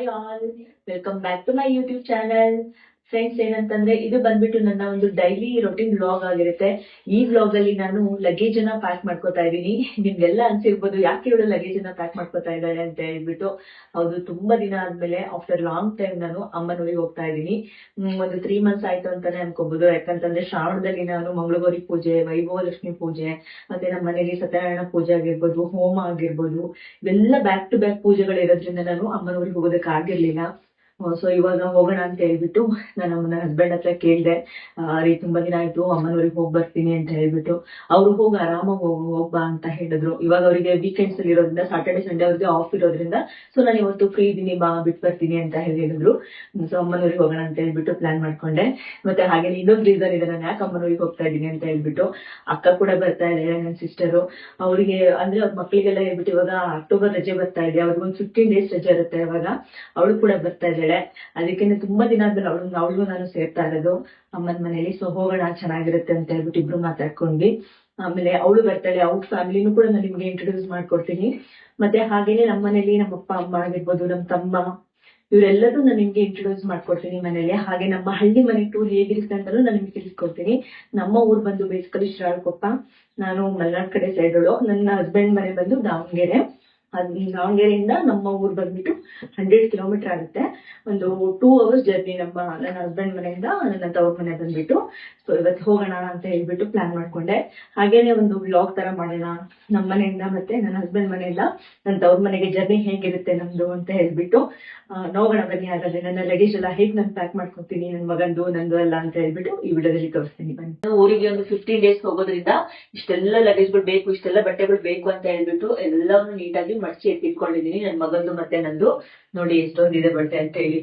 Hi all, welcome back to my YouTube channel. Friends, ಏನಂತಂದ್ರೆ ಇದು ಬಂದ್ಬಿಟ್ಟು ನನ್ನ ಒಂದು ಡೈಲಿ ರೊಟೀನ್ ವ್ಲಾಗ್ ಆಗಿರುತ್ತೆ. ಈ ವ್ಲಾಗ್ ಅಲ್ಲಿ ನಾನು ಲಗೇಜ್ ಅನ್ನ ಪ್ಯಾಕ್ ಮಾಡ್ಕೋತಾ ಇದ್ದೀನಿ. ನಿಮ್ಗೆಲ್ಲ ಅನ್ಸಿರ್ಬೋದು ಯಾಕೆ ಇವಳು ಲಗೇಜ್ ಅನ್ನ ಪ್ಯಾಕ್ ಮಾಡ್ಕೋತಾ ಇದ್ದಾಳೆ ಅಂತ ಹೇಳ್ಬಿಟ್ಟು. ಹೌದು, ತುಂಬಾ ದಿನ ಆದ್ಮೇಲೆ ಆಫ್ಟರ್ ಲಾಂಗ್ ಟೈಮ್ ನಾನು ಅಮ್ಮನೂರಿಗೆ ಹೋಗ್ತಾ ಇದ್ದೀನಿ. ಒಂದು 3 months ಆಯ್ತು ಅಂತಾನೆ ಅನ್ಕೋಬಹುದು. ಯಾಕಂತಂದ್ರೆ ಶ್ರಾವಣದಲ್ಲಿ ನಾನು ಮಂಗಳಗೌರಿ ಪೂಜೆ, ವೈಭವ ಲಕ್ಷ್ಮಿ ಪೂಜೆ, ಮತ್ತೆ ನಮ್ಮ ಮನೆಯಲ್ಲಿ ಸತ್ಯನಾರಾಯಣ ಪೂಜೆ ಆಗಿರ್ಬೋದು, ಹೋಮ ಆಗಿರ್ಬೋದು, ಇವೆಲ್ಲ ಬ್ಯಾಕ್ ಟು ಬ್ಯಾಕ್ ಪೂಜೆಗಳು ಇರೋದ್ರಿಂದ ನಾನು ಅಮ್ಮನೂರಿಗೆ ಹೋಗೋದಕ್ಕೆ ಆಗಿರ್ಲಿಲ್ಲ. ಸೊ ಇವಾಗ ಹೋಗೋಣ ಅಂತ ಹೇಳ್ಬಿಟ್ಟು ನಾನು ನನ್ನ ಹಸ್ಬೆಂಡ್ ಹತ್ರ ಕೇಳಿದೆ. ರೀ, ತುಂಬಾ ದಿನ ಆಯ್ತು, ಅಮ್ಮನೂರಿಗೆ ಹೋಗಿ ಬರ್ತೀನಿ ಅಂತ ಹೇಳ್ಬಿಟ್ಟು. ಅವ್ರು ಹೋಗಿ ಆರಾಮಾಗಿ ಹೋಗ್ಬಾ ಅಂತ ಹೇಳಿದ್ರು. ಇವಾಗ ಅವರಿಗೆ ವೀಕೆಂಡ್ಸ್ ಅಲ್ಲಿ ಇರೋದ್ರಿಂದ, ಸಾಟರ್ಡೆ ಸಂಡೇ ಅವ್ರಿಗೆ ಆಫ್ ಇರೋದ್ರಿಂದ, ಸೊ ನಾನು ಇವತ್ತು ಫ್ರೀ ಇದೀನಿ, ಬಾ ಬಿಟ್ಟು ಬರ್ತೀನಿ ಅಂತ ಹೇಳಿದ್ರು. ಸೊ ಅಮ್ಮನೂರಿಗೆ ಹೋಗೋಣ ಅಂತ ಹೇಳ್ಬಿಟ್ಟು ಪ್ಲಾನ್ ಮಾಡ್ಕೊಂಡೆ. ಮತ್ತೆ ಹಾಗೆ ಇನ್ನೊಂದು ರೀಸನ್ ಇದೆ, ನಾನು ಯಾಕೆ ಅಮ್ಮನೂರಿಗೆ ಹೋಗ್ತಾ ಇದ್ದೀನಿ ಅಂತ ಹೇಳ್ಬಿಟ್ಟು. ಅಕ್ಕ ಕೂಡ ಬರ್ತಾ ಇದ್ದಾರೆ, ನನ್ನ ಸಿಸ್ಟರು. ಅವರಿಗೆ ಅಂದ್ರೆ ಅವ್ರ ಮಕ್ಕಳಿಗೆಲ್ಲ ಹೇಳ್ಬಿಟ್ಟು ಇವಾಗ ಅಕ್ಟೋಬರ್ ರಜೆ ಬರ್ತಾ ಇದೆ, ಅವ್ರಿಗೆ ಒಂದು 15 days ರಜೆ ಇರುತ್ತೆ. ಇವಾಗ ಅವಳು ಕೂಡ ಬರ್ತಾ ಇದ್ದಾಳೆ. ಅದಕ್ಕೆ ತುಂಬಾ ದಿನ ಆದ್ಮೇಲೆ ಅವಳು ನಾನು ಸೇರ್ತಾ ಇರೋದು ಅಮ್ಮನ ಮನೇಲಿ. ಸೊ ಹೋಗೋಣ, ಚೆನ್ನಾಗಿರುತ್ತೆ ಅಂತ ಹೇಳ್ಬಿಟ್ಟು ಇಬ್ರು ಮಾತಾಡ್ಕೊಂಡ್ವಿ. ಆಮೇಲೆ ಅವಳು ಬರ್ತಾಳೆ, ಅವ್ರ ಫ್ಯಾಮಿಲಿನೂ ಕೂಡ ನಾನು ನಿಮ್ಗೆ ಇಂಟ್ರೊಡ್ಯೂಸ್ ಮಾಡ್ಕೊಡ್ತೀನಿ. ಮತ್ತೆ ಹಾಗೇನೆ ನಮ್ಮ ಮನೇಲಿ ನಮ್ಮ ಅಪ್ಪ ಅಮ್ಮ ಆಗಿರ್ಬೋದು, ನಮ್ಮ ತಮ್ಮ, ಇವರೆಲ್ಲರೂ ನಾನು ನಿಮ್ಗೆ ಇಂಟ್ರೊಡ್ಯೂಸ್ ಮಾಡ್ಕೊಡ್ತೀನಿ ಮನೇಲಿ. ಹಾಗೆ ನಮ್ಮ ಹಳ್ಳಿ ಮನೆ ಟೂರ್ ಹೇಗಿರುತ್ತೆ ಅಂತಲೂ ನಾನು ನಿಮ್ಗೆ ತಿಳಿಸ್ಕೊಡ್ತೀನಿ. ನಮ್ಮ ಊರ್ ಬಂದು ಬೇಸಿಕಲಿ ಶಿರಾಳಕೊಪ್ಪ, ನಾನು ಮಲೆನಾಡ್ ಕಡೆ ಸೈಡಳು. ನನ್ನ ಹಸ್ಬೆಂಡ್ ಮನೆ ಬಂದು ದಾವಣಗೆರೆ. ದಾವಣಗೆರೆಯಿಂದ ನಮ್ಮ ಊರ್ ಬಂದ್ಬಿಟ್ಟು 100 kilometer ಆಗುತ್ತೆ. ಒಂದು 2 hours ಜರ್ನಿ ನನ್ನ ಹಸ್ಬೆಂಡ್ ಮನೆಯಿಂದ ನನ್ನ ತವ್ರ ಮನೆ ಬಂದ್ಬಿಟ್ಟು. ಸೊ ಇವತ್ತು ಹೋಗೋಣ ಅಂತ ಹೇಳ್ಬಿಟ್ಟು ಪ್ಲಾನ್ ಮಾಡ್ಕೊಂಡೆ. ಹಾಗೇನೆ ಒಂದು ವ್ಲಾಗ್ ತರ ಮಾಡೋಣ, ನಮ್ಮ ಮನೆಯಿಂದ ಮತ್ತೆ ನನ್ನ ಹಸ್ಬೆಂಡ್ ಮನೆಯಿಂದ ನನ್ನ ತವ್ರ ಮನೆಗೆ ಜರ್ನಿ ಹೇಗಿರುತ್ತೆ ನಮ್ದು ಅಂತ ಹೇಳ್ಬಿಟ್ಟು ನೋಡೋಣ ಬನ್ನಿ. ಹಾಗಾದ್ರೆ ನನ್ನ ಲಗೇಜ್ ಎಲ್ಲ ಹೇಗೆ ನಾನು ಪ್ಯಾಕ್ ಮಾಡ್ಕೊತೀನಿ, ನನ್ನ ಮಗಂದು ನಂದು ಎಲ್ಲ ಅಂತ ಹೇಳ್ಬಿಟ್ಟು ಈ ವಿಡಿಯೋದಲ್ಲಿ ತೋರಿಸ್ತೀನಿ ಬನ್ನಿ. ಊರಿಗೆ ಒಂದು 15 days ಹೋಗೋದ್ರಿಂದ ಇಷ್ಟೆಲ್ಲ ಲಗೇಜ್ಗಳು ಬೇಕು, ಇಷ್ಟೆಲ್ಲ ಬಟ್ಟೆಗಳು ಬೇಕು ಅಂತ ಹೇಳ್ಬಿಟ್ಟು ಎಲ್ಲವನ್ನು ನೀಟಾಗಿ ಮಡಚಿ ಎತ್ತಿಟ್ಕೊಂಡಿದೀನಿ. ನನ್ನ ಮಗಂದು ಮತ್ತೆ ನಂದು ನೋಡಿ ಎಷ್ಟೊಂದಿದೆ ಬಟ್ಟೆ ಅಂತ ಹೇಳಿ.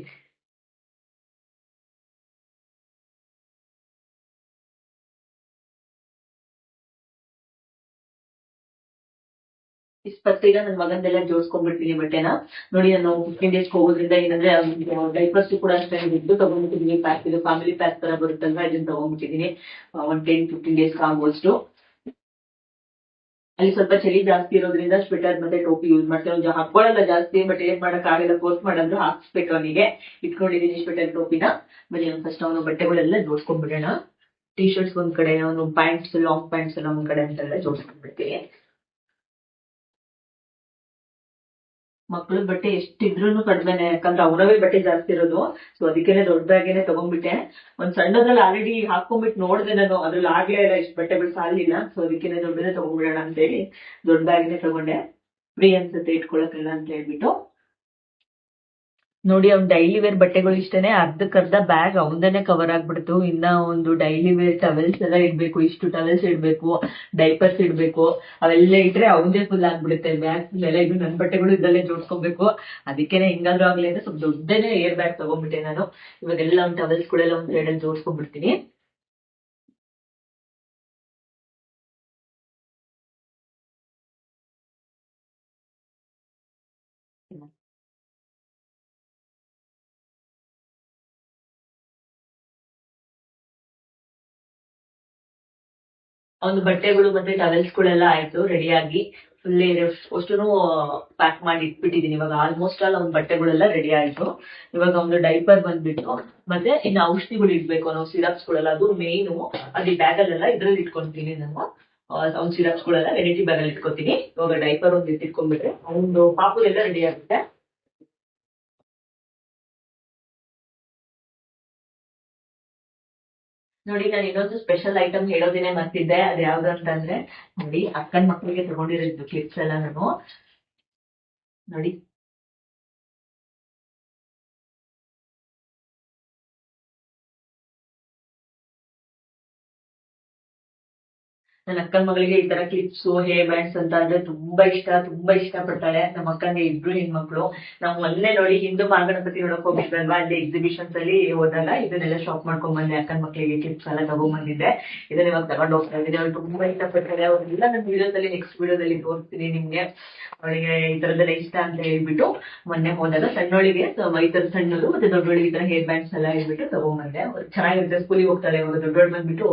ಇಸ್ಪತ್ತೀಗ ನನ್ನ ಮಗಂದೆಲ್ಲ ಜೋಡಿಸ್ಕೊಂಡ್ಬಿಡ್ತೀನಿ ಬಟ್ಟೆನ. ನೋಡಿ, ನಾನು 15 days ಹೋಗೋದ್ರಿಂದ ಏನಂದ್ರೆ ಡೈಪರ್ಸ್ ಕೂಡ ಅಷ್ಟೇ ಇದ್ದು ತಗೊಂಡ್ಬಿಟ್ಟಿದೀನಿ. ಪ್ಯಾಕ್ ಇದು ಫ್ಯಾಮಿಲಿ ಪ್ಯಾಕ್ ತರ ಬರುತ್ತಲ್ವಾ, ಇದನ್ನ ತಗೊಂಡ್ಬಿಟ್ಟಿದೀನಿ. ಒಂದು 10-15 days ಆಗುವಷ್ಟು. ಅಲ್ಲಿ ಸ್ವಲ್ಪ ಚಳಿ ಜಾಸ್ತಿ ಇರೋದ್ರಿಂದ ಸ್ವೆಟರ್ ಮತ್ತೆ ಟೋಪಿ ಯೂಸ್ ಮಾಡ್ತಾರೆ. ಹಾಕೊಳ್ಳಲ್ಲ ಜಾಸ್ತಿ, ಬಟ್ ಏನ್ ಮಾಡಕ್ ಆಗಲ್ಲ, ಫೋರ್ಸ್ ಮಾಡಿದ್ರು ಹಾಕ್ಸ್ಬೇಕು ಅವನಿಗೆ. ಇಟ್ಕೊಂಡಿದೀನಿ ಸ್ವೆಟರ್ ಟೋಪಿನ. ಬನ್ನಿ ಫಸ್ಟ್ ಅವನು ಬಟ್ಟೆಗಳೆಲ್ಲ ಜೋಡಿಸ್ಕೊಂಡ್ಬಿಡೋಣ. ಟೀ ಶರ್ಟ್ಸ್ ಒಂದ್ ಕಡೆ, ಅವನು ಪ್ಯಾಂಟ್ಸ್, ಲಾಂಗ್ ಪ್ಯಾಂಟ್ಸ್ ಎಲ್ಲ ಒಂದ್ ಕಡೆ ಅಂತೆಲ್ಲ ಜೋಡಿಸ್ಕೊಂಡ್ಬಿಡ್ತೀನಿ. ಮಕ್ಳ ಬಟ್ಟೆ ಎಷ್ಟಿದ್ರು ಕಡಿಮೆನೆ, ಯಾಕಂದ್ರೆ ಅವರವೇ ಬಟ್ಟೆ ಜಾಸ್ತಿ ಇರೋದು. ಸೊ ಅದಕ್ಕೇನೆ ದೊಡ್ಡ ಬ್ಯಾಗೇನೆ ತಗೊಂಡ್ಬಿಟ್ಟೆ. ಒಂದ್ ಸಣ್ಣದ್ರಲ್ಲಿ ಆಲ್ರೆಡಿ ಹಾಕೊಂಡ್ಬಿಟ್ಟು ನೋಡ್ದೆ ನಾನು, ಅದ್ರಲ್ಲಿ ಆಗ್ಲೇ ಇಲ್ಲ, ಇಷ್ಟು ಬಟ್ಟೆಗಳು ಸಾಲಿಲ್ಲ. ಸೊ ಅದಕ್ಕೇನೆ ದೊಡ್ಡದೇ ತಗೊಂಡ್ಬಿಡೋಣ ಅಂತ ಹೇಳಿ ದೊಡ್ಡ ಬ್ಯಾಗೇನೆ ತಗೊಂಡೆ. ಫ್ರೀ ಅನ್ಸುತ್ತೆ ಇಟ್ಕೊಳಕ್ಕೆಲ್ಲ ಅಂತ ಹೇಳ್ಬಿಟ್ಟು. ನೋಡಿ, ಅವ್ನ್ ಡೈಲಿ ವೇರ್ ಬಟ್ಟೆಗಳು ಇಷ್ಟೇನೆ, ಅರ್ಧಕ್ಕರ್ಧ ಬ್ಯಾಗ್ ಅವನದೇನೆ ಕವರ್ ಆಗ್ಬಿಡ್ತು. ಇನ್ನ ಒಂದು ಡೈಲಿ ವೇರ್ ಟವೆಲ್ಸ್ ಎಲ್ಲ ಇಡ್ಬೇಕು, ಇಷ್ಟು ಟವೆಲ್ಸ್ ಇಡ್ಬೇಕು, ಡೈಪರ್ಸ್ ಇಡ್ಬೇಕು. ಅವೆಲ್ಲ ಇಟ್ರೆ ಅವನದೇ ಫುಲ್ ಆಗ್ಬಿಡುತ್ತೆ ಬ್ಯಾಗ್ ಫುಲ್ ಎಲ್ಲ. ಇದು ನನ್ನ ಬಟ್ಟೆಗಳು ಇದಲ್ಲೇ ಜೋಡಿಸ್ಕೊಬೇಕು. ಅದಕ್ಕೇನೆ ಹಿಂಗಾದ್ರೂ ಆಗ್ಲಿ ಅಂತ ಸ್ವಲ್ಪ ದೊಡ್ಡನೇ ಏರ್ ಬ್ಯಾಗ್ ತಗೊಂಡ್ಬಿಟ್ಟೆ ನಾನು. ಇವಾಗೆಲ್ಲ ಒಂದು ಟವೆಲ್ಸ್ ಗಳೆಲ್ಲ ಒಂದ್ ಸೈಡ್ ಅಲ್ಲಿ ಜೋಡಿಸ್ಕೊಂಡ್ಬಿಡ್ತೀನಿ. ಒಂದು ಬಟ್ಟೆಗಳು ಮತ್ತೆ ಟವೆಲ್ಸ್ ಗಳೆಲ್ಲ ಆಯ್ತು ರೆಡಿಯಾಗಿ. ಫುಲ್ ಅಷ್ಟು ಪ್ಯಾಕ್ ಮಾಡಿ ಇಟ್ಬಿಟ್ಟಿದೀನಿ. ಇವಾಗ ಆಲ್ಮೋಸ್ಟ್ ಆಲ್ ಅವ್ನ ಬಟ್ಟೆಗಳೆಲ್ಲ ರೆಡಿ ಆಯ್ತು. ಇವಾಗ ಒಂದು ಡೈಪರ್ ಬಂದ್ಬಿಟ್ಟು, ಮತ್ತೆ ಇನ್ನು ಔಷಧಿಗಳು ಇಡ್ಬೇಕು, ನಾವು ಸಿರಪ್ಸ್ ಗಳೆಲ್ಲ, ಅದು ಮೇಯ್ನು. ಅದು ಬ್ಯಾಗ್ ಅಲ್ಲೆಲ್ಲ ಇದ್ರಲ್ಲಿ ಇಟ್ಕೊಂತೀನಿ ನಾನು. ಅವ್ನ ಸಿರಪ್ಸ್ ಗಳೆಲ್ಲ ವೆರೈಟಿ ಬ್ಯಾಗ್ ಅಲ್ಲಿ ಇಟ್ಕೊತೀನಿ. ಇವಾಗ ಡೈಪರ್ ಒಂದು ಇಟ್ಕೊಂಡ್ಬಿಟ್ರೆ ಅವ್ನು ಪಾಪುಗೆಲ್ಲ ರೆಡಿ ಆಗುತ್ತೆ. ನೋಡಿ, ನಾನು ಇನ್ನೊಂದು ಸ್ಪೆಷಲ್ ಐಟಮ್ ಹೇಳೋದೇನೆ ಮರ್ತಿದ್ದೆ. ಅದು ಯಾವ್ದು ಅಂತಂದ್ರೆ, ನೋಡಿ ಅಕ್ಕನ ಮಕ್ಕಳಿಗೆ ತಗೊಂಡಿರೋದು ಕ್ಲಿಪ್ಸ್ ಎಲ್ಲ ನಾನು. ನೋಡಿ, ನನ್ನ ಅಕ್ಕನ ಮಗಳಿಗೆ ಈ ತರ ಕ್ಲಿಪ್ಸ್, ಹೇರ್ ಬ್ಯಾಂಡ್ಸ್ ಅಂತ ಅಂದ್ರೆ ತುಂಬಾ ಇಷ್ಟ, ತುಂಬಾ ಇಷ್ಟ ಪಡ್ತಾಳೆ. ನಮ್ಮ ಅಕ್ಕಂಗೆ ಇಬ್ರು ಹೆಣ್ಮಕ್ಳು. ನಾವು ಮೊನ್ನೆ ನೋಡಿ ಹಿಂದೂ ಮಹಾಗಣಪತಿ ನೋಡಕ್ ಹೋಗಿದ್ವಲ್ವಾ, ಅಲ್ಲಿ ಎಕ್ಸಿಬಿಷನ್ಸ್ ಅಲ್ಲಿ ಹೋದಾಗ ಇದನ್ನೆಲ್ಲ ಶಾಪ್ ಮಾಡ್ಕೊಂಡ್ ಬಂದೆ. ಅಕ್ಕನ ಮಕ್ಕಳಿಗೆ ಕ್ಲಿಪ್ಸ್ ಎಲ್ಲ ತಗೊಂಡ್ಬಂದಿದ್ದೆ. ಇದನ್ನ ಇವಾಗ ತಗೊಂಡ್ ಹೋಗ್ತಾ ಇದ್ದೀನಿ. ಅವ್ರು ತುಂಬಾ ಇಷ್ಟ ಪಡ್ತಾರೆ. ಅವ್ರೆಲ್ಲ ನನ್ನ ವಿಡಿಯೋದಲ್ಲಿ, ನೆಕ್ಸ್ಟ್ ವಿಡಿಯೋದಲ್ಲಿ ತೋರಿಸ್ತೀನಿ ನಿಮ್ಗೆ. ಅವಳಿಗೆ ಈ ತರದೆಲ್ಲ ಇಷ್ಟ ಅಂತ ಹೇಳ್ಬಿಟ್ಟು ಮೊನ್ನೆ ಹೋದಾಗ ಸಣ್ಣೊಳಿಗೆ ಈ ತರ ಸಣ್ಣದು ಮತ್ತೆ ದೊಡ್ಡೊಳಿಗೆ ಈ ತರ ಹೇರ್ ಬ್ಯಾಂಡ್ಸ್ ಎಲ್ಲ ಹೇಳ್ಬಿಟ್ಟು ತಗೊಂಡ್ಬಂದೆ. ಚೆನ್ನಾಗಿರುತ್ತೆ. ಸ್ಕೂಲಿಗೆ ಹೋಗ್ತಾಳೆ ಇವಾಗ. ದೊಡ್ಡೋಳು ಬಂದ್ಬಿಟ್ಟು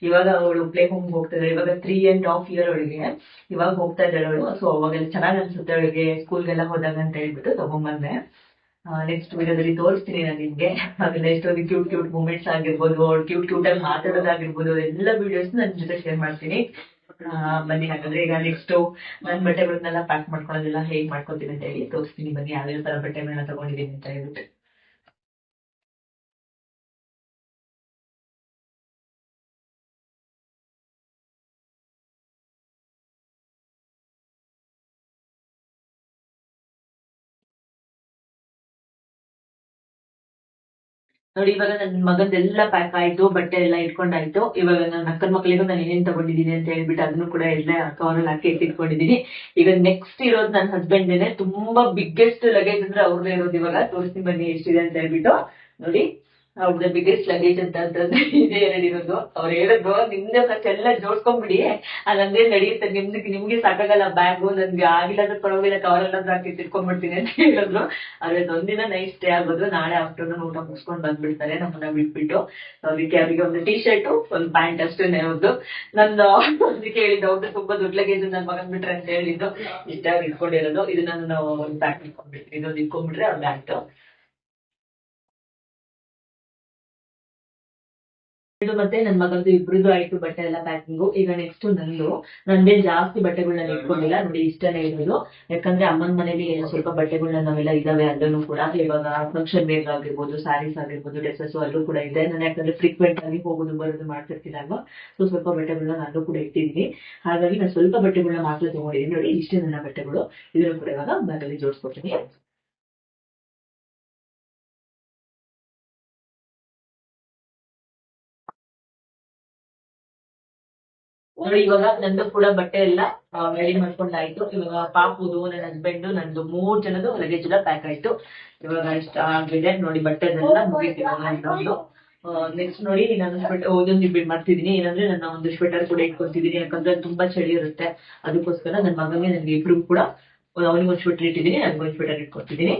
ಇವಾಗ ಅವಳು ಪ್ಲೇ ಹೋಮ್ ಹೋಗ್ತಾಳೆ. ಇವಾಗ 3.5 years ಅವಳಿಗೆ. ಇವಾಗ ಹೋಗ್ತಾ ಇದ್ದಾಳೆ ಅವಳು. ಸೊ ಅವಾಗೆಲ್ಲ ಚೆನ್ನಾಗ್ ಅನ್ಸುತ್ತೆ ಅವಳಿಗೆ ಸ್ಕೂಲ್ಗೆಲ್ಲ ಹೋದಾಗ ಅಂತ ಹೇಳ್ಬಿಟ್ಟು ತಗೊಂಡ್ಬಂದೆ. ನೆಕ್ಸ್ಟ್ ವಿಡಿಯೋದಲ್ಲಿ ತೋರಿಸ್ತೀನಿ ನಾನು ನಿಮ್ಗೆ. ಅದನ್ನ ಎಷ್ಟೊಂದು ಕ್ಯೂಟ್ ಮೂಮೆಂಟ್ಸ್ ಆಗಿರ್ಬೋದು, ಅವ್ಳು ಕ್ಯೂಟ್ ಆಗಿ ಮಾತಾಡೋದಾಗಿರ್ಬೋದು, ಎಲ್ಲ ವಿಡಿಯೋಸ್ ನನ್ನ ಜೊತೆ ಶೇರ್ ಮಾಡ್ತೀನಿ. ಬನ್ನಿ ಹಾಗಾದ್ರೆ ಈಗ ನೆಕ್ಸ್ಟ್ ನನ್ ಬಟ್ಟೆಗಳನ್ನೆಲ್ಲ ಪ್ಯಾಕ್ ಮಾಡ್ಕೊಳ್ಳೋದೆಲ್ಲ ಹೇಗ್ ಮಾಡ್ಕೊತೀನಿ ಅಂತ ಹೇಳಿ ತೋರಿಸ್ತೀನಿ. ಬನ್ನಿ ಯಾವ್ಯಾವ ತರ ಬಟ್ಟೆಗಳನ್ನ ತಗೊಂಡಿದ್ದೀನಿ ಅಂತ ಹೇಳ್ಬಿಟ್ಟು. ನೋಡಿ ಇವಾಗ ನನ್ನ ಮಗಂದೆಲ್ಲ ಪ್ಯಾಕ್ ಆಯ್ತು, ಬಟ್ಟೆ ಎಲ್ಲ ಇಟ್ಕೊಂಡಾಯ್ತು. ಇವಾಗ ನನ್ನ ಅಕ್ಕನ ಮಕ್ಕಳಿಗೂ ನಾನು ಏನೇನ್ ತಗೊಂಡಿದ್ದೀನಿ ಅಂತ ಹೇಳ್ಬಿಟ್ಟು ಅದನ್ನು ಕೂಡ ಎಲ್ಲ ಕವರಲ್ಲಿ ಹಾಕಿ ಇಟ್ಕೊಂಡಿದ್ದೀನಿ. ಈಗ ನೆಕ್ಸ್ಟ್ ಇರೋದು ನನ್ನ ಹಸ್ಬೆಂಡ್ ತುಂಬಾ ಬಿಗ್ಗೆಸ್ಟ್ ಲಗೇಜ್ ಅಂದ್ರೆ ಅವ್ರದೇ ಇರೋದು. ಇವಾಗ ತೋರಿಸ್ತೀನಿ ಬನ್ನಿ ಎಷ್ಟಿದೆ ಅಂತ ಹೇಳ್ಬಿಟ್ಟು. ನೋಡಿ ಅವ್ರದ್ದು ಬಿಗ್ಗೆಸ್ಟ್ ಲಗೇಜ್ ಅಂತಂದ್ರೆ ಇದೇ ಇರೋದು. ಅವ್ರು ಹೇಳಿದ್ರು ನಿಮ್ದೆ ಖರ್ಚೆಲ್ಲ ಜೋಡ್ಸ್ಕೊಂಡ್ಬಿಡಿ, ಅದಂದ್ರೆ ನಡೆಯುತ್ತೆ, ನಿಮ್ಗೆ ಸಾಕಾಗಲ್ಲ ಬ್ಯಾಗು, ನನ್ಗೆ ಆಗಿಲ್ಲ ಅಂದ್ರೆ ಪರವಾಗಿಲ್ಲ ಕವರೆಲ್ಲಾದ್ರೂ ಹಾಕಿ ಇಟ್ಕೊಂಡ್ಬಿಡ್ತೀನಿ ಅಂತ ಹೇಳಿದ್ರು. ಆದ್ರೆ ಒಂದಿನ ನೈಟ್ ಸ್ಟೇ ಆಗೋದು, ನಾಳೆ ಆಫ್ಟರ್ನೂನ್ ಊಟ ಮುಗಿಸ್ಕೊಂಡು ಬಂದ್ಬಿಡ್ತಾರೆ ನಮ್ಮನ್ನ ಬಿಟ್ಬಿಟ್ಟು. ಅದಕ್ಕೆ ಅವರಿಗೆ ಒಂದು ಟೀ ಶರ್ಟು ಒಂದು ಪ್ಯಾಂಟ್ ಅಷ್ಟೇ ಇರೋದು. ನಂದು ಅದಕ್ಕೆ ಹೇಳಿದ್ದು ಅವ್ರದ್ದು ತುಂಬಾ ದೊಡ್ಡ ಲಗೇಜ್ ನನ್ನ ಮಗನ್ ಬಿಟ್ರೆ ಅಂತ ಹೇಳಿದ್ದು. ಇಷ್ಟಾಗಿ ಇಟ್ಕೊಂಡಿರೋದು ಇದನ್ನ ನಾವು ಒಂದು ಪ್ಯಾಕ್ ಇಟ್ಕೊಂಡ್ಬಿಡ್ತೀವಿ. ಇದೊಂದು ಇಟ್ಕೊಂಡ್ಬಿಟ್ರೆ ಅವ್ರ ಬ್ಯಾಗ್. ಇದು ಮತ್ತೆ ನನ್ ಮಗಂದು ಇಬ್ರದ್ದು ಆಯ್ತು ಬಟ್ಟೆ ಎಲ್ಲ ಪ್ಯಾಕಿಂಗು. ಈಗ ನೆಕ್ಸ್ಟ್ ನಂದೇ ಜಾಸ್ತಿ ಬಟ್ಟೆಗಳನ್ನ ಇಟ್ಕೊಂಡಿಲ್ಲ. ನೋಡಿ ಇಷ್ಟನೇ ಇರೋದು. ಯಾಕಂದ್ರೆ ಅಮ್ಮನ ಮನೇಲಿ ಸ್ವಲ್ಪ ಬಟ್ಟೆಗಳನ್ನ ನಾವೆಲ್ಲ ಇದಾವೆ. ಅಲ್ಲೂ ಕೂಡ ಇವಾಗ ಫಂಕ್ಷನ್ ವೇರ್ ಆಗಿರ್ಬೋದು, ಸ್ಯಾರೀಸ್ ಆಗಿರ್ಬೋದು, ಡ್ರೆಸ್ಸಸ್ ಅಲ್ಲೂ ಕೂಡ ಇದೆ. ನಾನು ಯಾಕಂದ್ರೆ ಫ್ರೀಕ್ವೆಂಟ್ ಆಗಿ ಹೋಗೋದು ಬರೋದು ಮಾಡ್ತಿರ್ತೀನಲ್ವಾ, ಸೊ ಸ್ವಲ್ಪ ಬಟ್ಟೆಗಳನ್ನ ನಾನು ಕೂಡ ಇಟ್ಟಿದ್ದೀನಿ. ಹಾಗಾಗಿ ನಾನು ಸ್ವಲ್ಪ ಬಟ್ಟೆಗಳನ್ನ ಮಾತ್ರ ತಗೊಂಡಿದ್ದೀನಿ. ನೋಡಿ ಇಷ್ಟೇ ನನ್ನ ಬಟ್ಟೆಗಳು. ಇದನ್ನು ಕೂಡ ಇವಾಗ ಬ್ಯಾಗಲ್ಲಿ ಜೋಡಿಸ್ಕೊಡ್ತೀನಿ. ನೋಡಿ ಇವಾಗ ನಂದು ಕೂಡ ಬಟ್ಟೆ ಎಲ್ಲ ರೆಡಿ ಮಾಡ್ಕೊಂಡಾಯ್ತು. ಇವಾಗ ಪಾಪುದು, ನನ್ನ ಹಸ್ಬೆಂಡ್, ನಂದು 3 ಜನದು ಲಗೇಜ್ ಎಲ್ಲ ಪ್ಯಾಕ್ ಆಯ್ತು. ಇವಾಗ ಇಷ್ಟ ಆಗಿದೆ. ನೋಡಿ ಬಟ್ಟೆದೆಲ್ಲ ಮುಗಿತಿದ್ದು. ನೆಕ್ಸ್ಟ್ ನೋಡಿ ನಾನು ಓದೊಂದು ಬಿಡ್ ಮಾಡ್ತಿದ್ದೀನಿ. ಏನಂದ್ರೆ ನನ್ನ ಒಂದು ಸ್ವೆಟರ್ ಕೂಡ ಇಟ್ಕೊತಿದ್ದೀನಿ. ಯಾಕಂದ್ರೆ ತುಂಬಾ ಚಳಿ ಇರುತ್ತೆ. ಅದಕ್ಕೋಸ್ಕರ ನನ್ನ ಮಗನಿಗೆ ನನ್ಗೆ ಇಬ್ರು ಕೂಡ ಅವನಿಗೆ ಒಂದು ಸ್ವೆಟರ್ ಇಟ್ಟಿದ್ದೀನಿ, ನನಗೊಂದು ಸ್ವೆಟರ್ ಇಟ್ಕೊತಿದ್ದೀನಿ.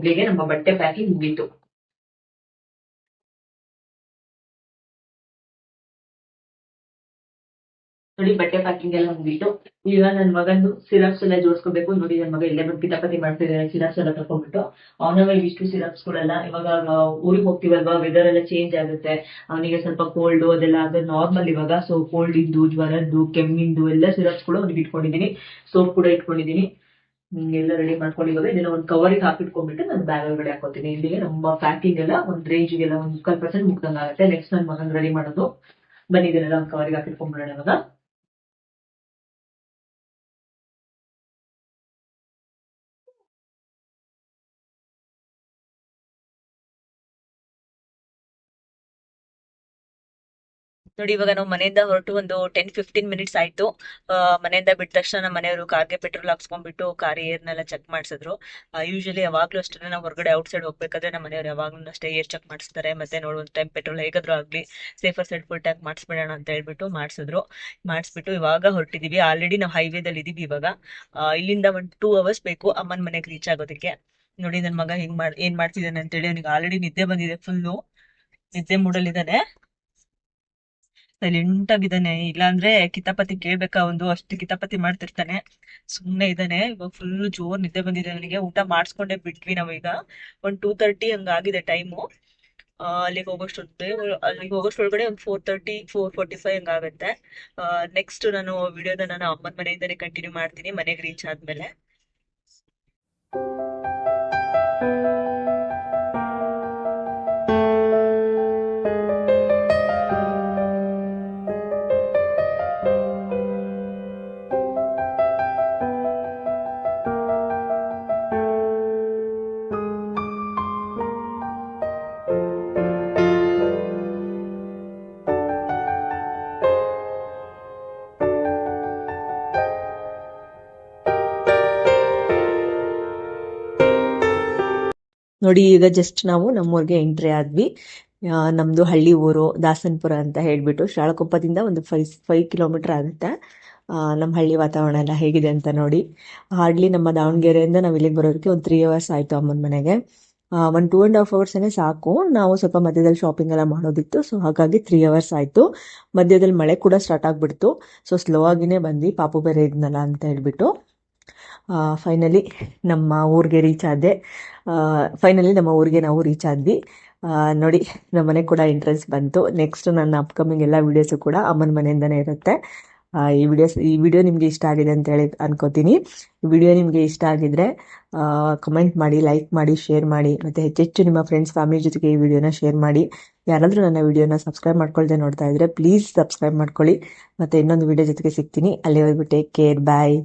ಇಲ್ಲಿಗೆ ನಮ್ಮ ಬಟ್ಟೆ ಪ್ಯಾಕಿಂಗ್ ಮುಗೀತು. ನೋಡಿ ಬಟ್ಟೆ ಪ್ಯಾಕಿಂಗ್ ಎಲ್ಲ ಮುಗಿತು. ಈಗ ನನ್ನ ಮಗಂದು ಸಿರಪ್ಸ್ ಎಲ್ಲ ಜೋಡಿಸ್ಕೋಬೇಕು. ನೋಡಿ ನನ್ನ ಮಗ ಇಲ್ಲೇ ಬಂದು ಕಿತಾಪತಿ ಮಾಡ್ತಿದ್ದಾರೆ. ಸಿರಪ್ಸ್ ಎಲ್ಲ ತಕೊಂಡ್ಬಿಟ್ಟು ಅವನಾಗ ಇಷ್ಟು ಸಿರಪ್ಸ್ ಕೊಡಲ್ಲ. ಇವಾಗ ಊರಿಗೆ ಹೋಗ್ತೀವಲ್ವಾ, ವೆದರ್ ಎಲ್ಲ ಚೇಂಜ್ ಆಗುತ್ತೆ. ಅವನಿಗೆ ಸ್ವಲ್ಪ ಕೋಲ್ಡ್ ಅದೆಲ್ಲ ಅದು ನಾರ್ಮಲ್ ಇವಾಗ. ಸೊ ಕೋಲ್ಡ್ ಇಂದು, ಜ್ವರದ್ದು, ಕೆಮ್ಮಿಂದು ಎಲ್ಲ ಸಿರಪ್ಸ್ ಕೂಡ ಅವ್ನಿಗೆ ಇಟ್ಕೊಂಡಿದ್ದೀನಿ. ಸೋಪ್ ಕೂಡ ಇಟ್ಕೊಂಡಿದ್ದೀನಿ. ಎಲ್ಲ ರೆಡಿ ಮಾಡ್ಕೊಂಡಿವಾಗ ಇದನ್ನ ಒಂದು ಕವರಿಗೆ ಹಾಕಿಟ್ಕೊಂಡ್ಬಿಟ್ಟು ನಾನು ಬ್ಯಾಗ್ ಒಳಗಡೆ ಹಾಕೋತೀನಿ. ಇಲ್ಲಿಗೆ ನಮ್ಮ ಪ್ಯಾಕಿಂಗ್ ಎಲ್ಲ ಒಂದು ರೇಂಜ್ಗೆಲ್ಲ 1% ಮುಗ್ದಂಗ ಆಗುತ್ತೆ. ನೆಕ್ಸ್ಟ್ ನನ್ನ ಮಗನ್ ರೆಡಿ ಮಾಡೋದು. ಬನ್ನಿ ಇದನ್ನೆಲ್ಲ ಒಂದು ಕವರಿಗೆ ಹಾಕಿಟ್ಕೊಂಡ್ಬಿಡೋಣ ಇವಾಗ. ನೋಡಿ ಇವಾಗ ನಾವು ಮನೆಯಿಂದ ಹೊರಟು ಒಂದು 10-15 ಮಿನಿಟ್ಸ್ ಆಯ್ತು. ಮನೆಯಿಂದ ಬಿಟ್ಟ ತಕ್ಷಣ ನಮ್ಮ ಮನೆಯವರು ಕಾರ್ಗೆ ಪೆಟ್ರೋಲ್ ಹಾಕ್ಸ್ಕೊಂಡ್ಬಿಟ್ಟು ಕಾರ್ ಏರ್ನೆಲ್ಲ ಚೆಕ್ ಮಾಡಿಸಿದ್ರು. ಯೂಶಲಿ ಯಾವಾಗ್ಲೂ ಅಷ್ಟೇ ನಾವು ಹೊರಗಡೆ ಔಟ್ ಸೈಡ್ ಹೋಗ್ಬೇಕಾದ್ರೆ ನಮ್ಮ ಮನೆಯವರು ಯಾವಾಗ್ಲೂ ಅಷ್ಟೇ ಏರ್ ಚೆಕ್ ಮಾಡಿಸ್ತಾರೆ. ಮತ್ತೆ ನೋಡಿ ಒಂದು ಟೈಮ್ ಪೆಟ್ರೋಲ್ ಹೇಗಾದ್ರೂ ಆಗ್ಲಿ ಸೇಫರ್ ಸೈಡ್ ಫುಲ್ ಟ್ಯಾಂಕ್ ಮಾಡಿಸ್ಬಿಡೋಣ ಅಂತ ಹೇಳ್ಬಿಟ್ಟು ಮಾಡಿಸ್ಬಿಟ್ಟು ಇವಾಗ ಹೊರಟಿದೀವಿ. ಆಲ್ರೆಡಿ ನಾವು ಹೈವೇದಲ್ಲಿ ಇದೀವಿ ಇವಾಗ. ಇಲ್ಲಿಂದ ಒಂದು 2 ಅವರ್ಸ್ ಬೇಕು ಅಮ್ಮನ ಮನೆಗೆ ರೀಚ್ ಆಗೋದಕ್ಕೆ. ನೋಡಿ ನನ್ನ ಮಗ ಏನ್ ಮಾಡ್ತಿದ್ದಾನೆ ಅಂತೇಳಿ. ಅವನಿಗೆ ಆಲ್ರೆಡಿ ನಿದ್ದೆ ಬಂದಿದೆ, ಫುಲ್ಲು ನಿದ್ದೆ ಮೂಡಲ್ಲಿದ್ದಾನೆ. ಸೈಲೆಂಟ್ ಆಗಿದ್ದಾನೆ. ಇಲ್ಲಾಂದ್ರೆ ಕಿತಾಪತಿ ಕೇಳ್ಬೇಕಾ, ಒಂದು ಅಷ್ಟು ಕಿತಾಪತಿ ಮಾಡ್ತಿರ್ತಾನೆ. ಸುಮ್ನೆ ಇದ್ದಾನೆ. ಇವಾಗ ಫುಲ್ ಜೋರ್ ನಿದ್ದೆ ಬಂದಿದೆ ಅವನಿಗೆ. ಊಟ ಮಾಡಿಸ್ಕೊಂಡೇ ಬಿಟ್ವಿ ನಾವೀಗ. ಒಂದು 2:30 ಹಂಗಾಗಿದೆ ಟೈಮು. ಅಲ್ಲಿಗೆ ಹೋಗೋಷ್ಟೊಳಗಡೆ ಒಂದು 4:30, 4:45 ಹಂಗಾಗತ್ತೆ. ನೆಕ್ಸ್ಟ್ ನಾನು ವಿಡಿಯೋನ ನಾನು ಅಮ್ಮನ ಮನೆಯಿಂದನೇ ಕಂಟಿನ್ಯೂ ಮಾಡ್ತೀನಿ ಮನೆಗೆ ರೀಚ್ ಆದ್ಮೇಲೆ. ನೋಡಿ ಈಗ ಜಸ್ಟ್ ನಾವು ನಮ್ಮೂರಿಗೆ ಎಂಟ್ರಿ ಆದ್ವಿ. ನಮ್ದು ಹಳ್ಳಿ ಊರು ದಾಸನಪುರ ಅಂತ ಹೇಳ್ಬಿಟ್ಟು ಶಾಳಕೊಪ್ಪದಿಂದ ಒಂದು 5 ಕಿಲೋಮೀಟರ್ ಆಗುತ್ತೆ. ನಮ್ಮ ಹಳ್ಳಿ ವಾತಾವರಣ ಎಲ್ಲ ಹೇಗಿದೆ ಅಂತ ನೋಡಿ. ಹಾರ್ಡ್ಲಿ ನಮ್ಮ ದಾವಣಗೆರೆಯಿಂದ ನಾವು ಇಲ್ಲಿಗೆ ಬರೋದಕ್ಕೆ ಒಂದು 3 ಅವರ್ಸ್ ಆಯಿತು ಅಮ್ಮನ ಮನೆಗೆ. ಒಂದು 2.5 ಅವರ್ಸೇ ಸಾಕು. ನಾವು ಸ್ವಲ್ಪ ಮಧ್ಯದಲ್ಲಿ ಶಾಪಿಂಗ್ ಎಲ್ಲ ಮಾಡೋದಿತ್ತು. ಸೊ ಹಾಗಾಗಿ 3 ಅವರ್ಸ್ ಆಯಿತು. ಮಧ್ಯದಲ್ಲಿ ಮಳೆ ಕೂಡ ಸ್ಟಾರ್ಟ್ ಆಗಿಬಿಡ್ತು. ಸೊ ಸ್ಲೋ ಆಗಿನೇ ಬಂದ್ವಿ, ಪಾಪು ಬೇರೆ ಇದ್ನಲ್ಲ ಅಂತ ಹೇಳ್ಬಿಟ್ಟು. ಫೈನಲಿ ನಮ್ಮ ಊರಿಗೆ ರೀಚ್ ಆದೆ. ಫೈನಲಿ ನಮ್ಮ ಊರಿಗೆ ನಾವು ರೀಚ್ ಆದ್ವಿ. ನೋಡಿ, ನಮ್ಮ ಮನೆಗೆ ಕೂಡ ಎಂಟ್ರೆನ್ಸ್ ಬಂತು. ನೆಕ್ಸ್ಟ್ ನನ್ನ ಅಪ್ಕಮಿಂಗ್ ಎಲ್ಲ ವೀಡಿಯೋಸು ಕೂಡ ಅಮ್ಮನ ಮನೆಯಿಂದನೇ ಇರುತ್ತೆ. ಈ ವಿಡಿಯೋ ನಿಮಗೆ ಇಷ್ಟ ಆಗಿದೆ ಅಂತ ಹೇಳಿ ಅನ್ಕೋತೀನಿ. ಈ ವಿಡಿಯೋ ನಿಮಗೆ ಇಷ್ಟ ಆಗಿದ್ರೆ ಕಮೆಂಟ್ ಮಾಡಿ, ಲೈಕ್ ಮಾಡಿ, ಶೇರ್ ಮಾಡಿ, ಮತ್ತು ಹೆಚ್ಚೆಚ್ಚು ನಿಮ್ಮ ಫ್ರೆಂಡ್ಸ್ ಫ್ಯಾಮಿಲಿ ಜೊತೆಗೆ ಈ ವಿಡಿಯೋನ ಶೇರ್ ಮಾಡಿ. ಯಾರಾದರೂ ನನ್ನ ವಿಡಿಯೋನ ಸಬ್ಸ್ಕ್ರೈಬ್ ಮಾಡ್ಕೊಳ್ದೆ ನೋಡ್ತಾ ಇದ್ರೆ ಪ್ಲೀಸ್ ಸಬ್ಸ್ಕ್ರೈಬ್ ಮಾಡ್ಕೊಳ್ಳಿ. ಮತ್ತು ಇನ್ನೊಂದು ವಿಡಿಯೋ ಜೊತೆಗೆ ಸಿಗ್ತೀನಿ. ಅಲ್ಲಿವರೆಗೂ ಟೇಕ್ ಕೇರ್, ಬಾಯ್.